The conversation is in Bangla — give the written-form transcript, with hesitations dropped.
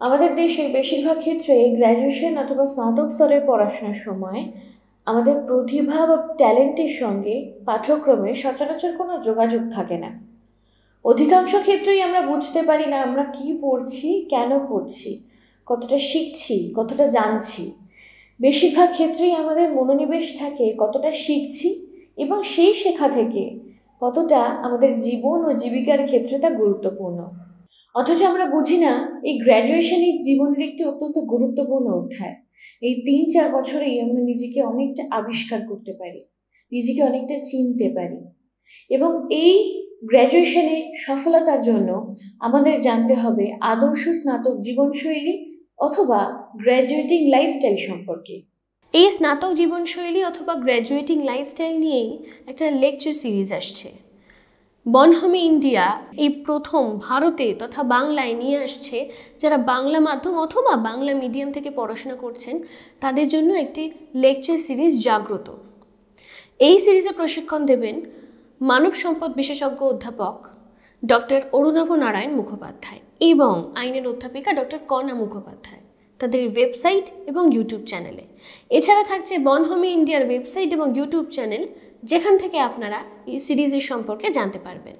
আমাদের দেশের বেশিরভাগ ক্ষেত্রে গ্র্যাজুয়েশন অথবা স্নাতক স্তরের পড়াশোনার সময় আমাদের প্রতিভা বা ট্যালেন্টের সঙ্গে পাঠ্যক্রমে সচরাচর কোনো যোগাযোগ থাকে না। অধিকাংশ ক্ষেত্রেই আমরা বুঝতে পারি না আমরা কি পড়ছি, কেন পড়ছি, কতটা শিখছি, কতটা জানছি। বেশিরভাগ ক্ষেত্রেই আমাদের মনোনিবেশ থাকে কতটা শিখছি এবং সেই শেখা থেকে কতটা আমাদের জীবন ও জীবিকার ক্ষেত্রে তা গুরুত্বপূর্ণ। অথচ আমরা বুঝি না এই গ্র্যাজুয়েশনই জীবনের একটি অত্যন্ত গুরুত্বপূর্ণ অধ্যায়। এই ৩-৪ বছরেই আমরা নিজেকে অনেকটা আবিষ্কার করতে পারি, নিজেকে অনেকটা চিনতে পারি। এবং এই গ্র্যাজুয়েশনে সফলতার জন্য আমাদের জানতে হবে আদর্শ স্নাতক জীবনশৈলী অথবা গ্র্যাজুয়েটিং লাইফস্টাইল সম্পর্কে। এই স্নাতক জীবনশৈলী অথবা গ্র্যাজুয়েটিং লাইফস্টাইল নিয়েই একটা লেকচার সিরিজ আসছে। বনহমি ইন্ডিয়া এই প্রথম ভারতে তথা বাংলায় নিয়ে আসছে যারা বাংলা মাধ্যম অথবা বাংলা মিডিয়াম থেকে পড়াশোনা করছেন তাদের জন্য একটি লেকচার সিরিজ জাগ্রত। এই সিরিজে প্রশিক্ষণ দেবেন মানব সম্পদ বিশেষজ্ঞ অধ্যাপক ডক্টর অরুণাভ নারায়ণ মুখোপাধ্যায় এবং আইনের অধ্যাপিকা ডক্টর কণা মুখোপাধ্যায় তাদের ওয়েবসাইট এবং ইউটিউব চ্যানেলে। এছাড়া থাকছে বনহমি ইন্ডিয়ার ওয়েবসাইট এবং ইউটিউব চ্যানেল, যেখান থেকে আপনারা এই সিরিজের সম্পর্কে জানতে পারবেন।